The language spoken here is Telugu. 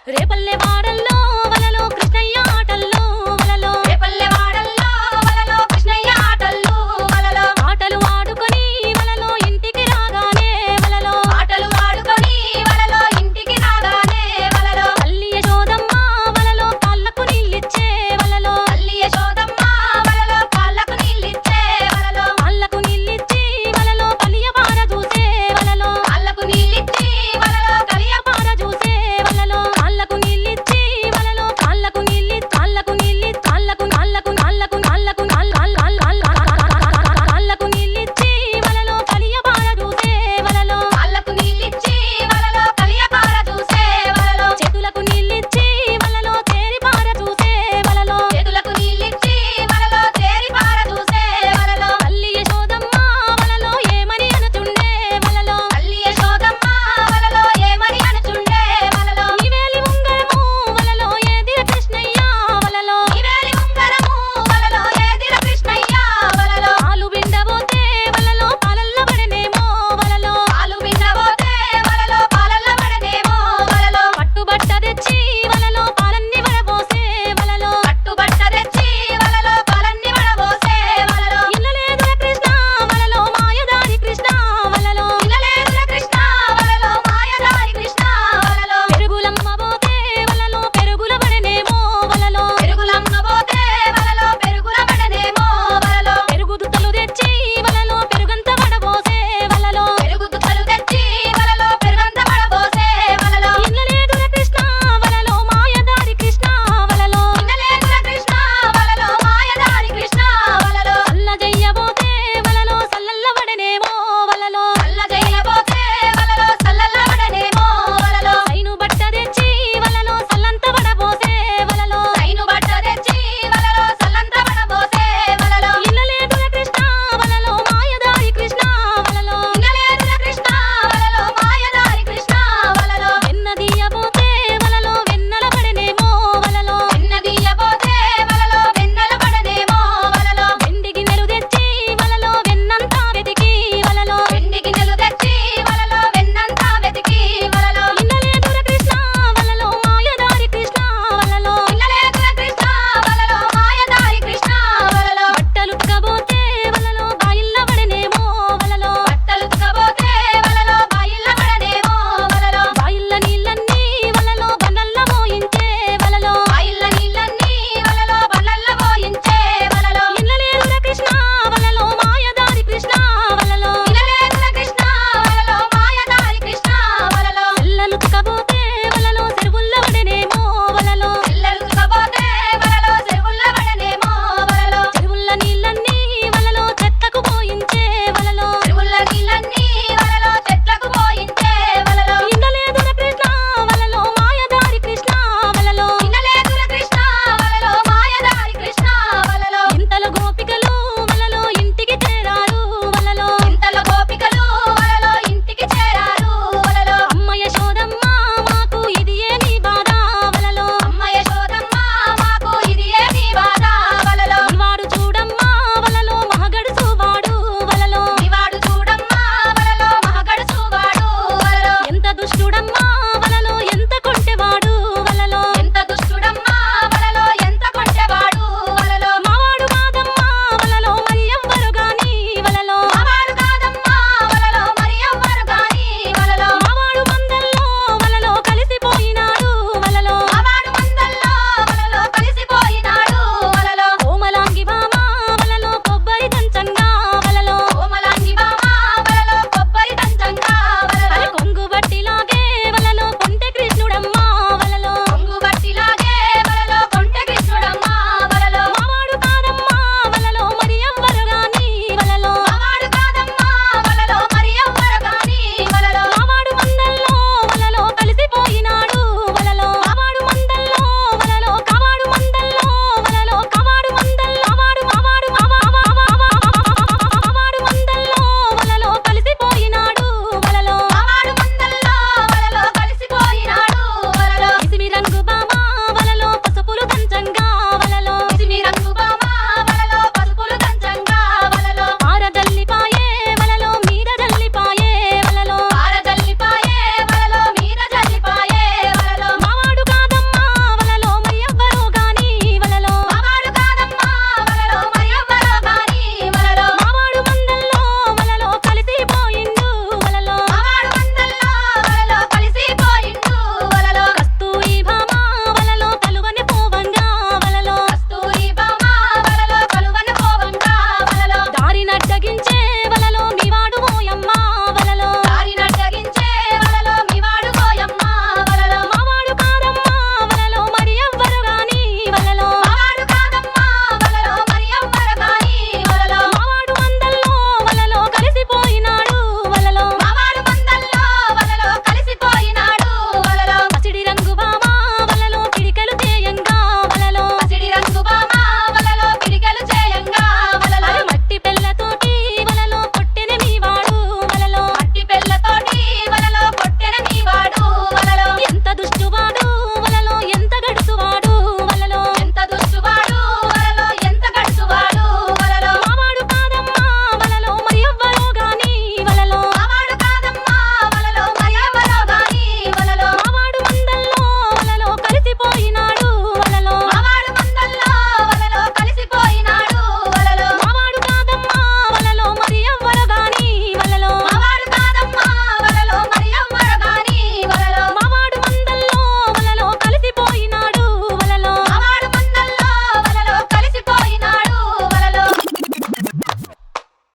రేపల్లె వాడల్లో వలలో కృష్ణయ్య ఆటల్లో వలలో రేపల్లె వాడల్లో వలలో కృష్ణయ్య ఆటల్లో వలలో ఆటలు ఆడుకొని వలలో ఇంటికి రాగానే వలలో ఆటలు ఆడుకొని వలలో ఇంటికి రాగానే వలలో తల్లి యశోదమ్మ వలలో కాళ్ళకు నీళ్ళిచ్చే వలలో తల్లి యశోదమ్మ వలలో కాళ్ళకు నీళ్ళిచ్చే వలలో కాళ్ళకు నీళ్ళిచ్చి వలలో కలియపార చూసే వలలో కాళ్ళకు నీళ్ళిచ్చి వలలో కలియపార చూసే వలలో కాళ్ళకు నీళ్ళిచ్చి వలలో కాళ్ళకు నీళ్ళి కాళ్ళకు నీళ్ళి కాళ్ళకు కాళ్ళకు కాళ్ళకు కాళ్ళకు కాళ్ళకు నీళ్ళిచ్చి వలలో కలియపార చూసే వలలో కాళ్ళకు నీళ్ళిచ్చి వలలో కలియపార చూసే వలలో చేతులకు నీళ్ళిచ్చి వలలో తేరిపార చూసే వలలో చేతులకు నీళ్ళిచ్చి వలలో తేరిపార చూసే వలలో తల్లి యశోదమ్మ వలలో ఏమని అనుచుండే వలలో తల్లి యశోదమ్మ వలలో ఏమని అనుచుండే వలలో ఈవేలి ఉంగరము వలలో ఏదిర కృష్ణయ్య వలలో ఈవేలి ఉంగరము వలలో ఏదిర కృష్ణయ్య వలలో పాలు బిండబోతే వలలో పాలల్ల పడనేమో వలలో పాలు పిండబోతే వలలో పాలల్ల పడనేమో వలలో పట్టుబట్ట తెచ్చి వలలో పాలన్ని వడబోసే వలలో పట్టుబట్ట తెచ్చి వలలో పాలన్ని వడబోసే వలలో ఇల్లలేదుల కృష్ణ వలలో మాయదారి కృష్ణ వలలో ఇనలేదుల కృష్ణ వలలో మాయదారి కృష్ణ వలలో పెరుగులమ్మ పోతే వలలో పెరుగుల పడనేమో వలలో పెరుగులమ్మ పోతే వలలో పెరుగుల పడనేమో వలలో పెరుగు దుత్తలు తెచ్చి వలలో పెరుగంత వడబోసే వలలో పెరుగు దుక్కలు తెచ్చి వలలో పెరుగంత వడబోసే వలలో ఇల్లలేదుల కృష్ణ వలలో మాయదారి కృష్ణ వలలో ఇనలేదుల కృష్ణ వలలో మాయదారి కృష్ణ వలలో సల్ల జయ్యబోతే వలలో సల్లల్ల వడనేమో వలలో చల్ల జయ్యబోతే వలలో చల్లల్ల పడనేమో వలలో సైను బట్ట తెచ్చి వలలో సల్లంత వడబోసే వలలో సైను బట్ట తెచ్చి వలలో చల్లంత పడబోసే వలలో ఇల్లలేదుల కృష్ణ వలలో మాయదారి కృష్ణ వలలో ఇనలేదుల కృష్ణ వలలో మాయదారి కృష్ణ వలలో వెన్నదీయబోతే వలలో వెన్నెల పడనేమో వలలో వెన్నదీయబోతే వలలో వెన్నెల పడనేమో వలలో వెండి గిన్నెలు తెచ్చి వలలో వెన్నంతా వెతికి వలలో వెండి గిన్నెలు తెచ్చి వలలో వెన్నంతా వెతికి వలలో ఇల్లలేదుల కృష్ణ వలలో మాయదారి కృష్ణ వలలో ఇనలేదుల కృష్ణ వలలో మాయదారి కృష్ణ వలలో బట్టలు ఉతకబోతే వలలో బాయిల్ల పడనేమో వలలో బట్టలు ఉతకబోతే వలలో బాయిల్ల పడనేమో వలలో బాయిల్ల నీళ్ళన్నీ వలలో బండల్ల మోయించే వలలో బాయిల్ల నీళ్ళన్నీ వలలో బండ్లల్ల పోయించే వలలో ఇల్లలేదుల కృష్ణ వలలో మాయదారి కృష్ణ వలలో ఇనలేదుల కృష్ణ వలలో మాయదారి కృష్ణ వలలో పిల్లలు ఉతకబోతే వలలో చెరువుల్ల పడనేమో వలలో పిల్లలు ఉతకబోతే వలలో చెరువుల్ల పడనేమో వలలో చెరువుల్ల నీళ్ళన్నీ వలలో చెట్లకు పోయించే వలలో చెరువుల్ల నీళ్ళన్నీ వలలో చెట్లకు పోయించే వలలో ఇల్లలేదుల కృష్ణ వలలో మాయదారి కృష్ణ వలలో ఇనలేదుల కృష్ణ వలలో మాయదారి కృష్ణ వలలో ఇంతలో గోపికలు వలలో ఇంటికి చేరారు వలలో ఇంతలో గోపికలు వలలో ఇంటికి చేరారు వలలో అమ్మ యశోదమ్మ మాకు ఇది ఏమి బాధ వలలో అమ్మ యశోదమ్మ మాకు ఇది ఏమి బాధ వలలో వాడు చూడమ్మా వలలో మహగడుసు వాడు వలలో ఇవాడు చూడమ్మా వలలో మహగడుసు వాడు వలలో ఎంత దుష్టుడమ్మా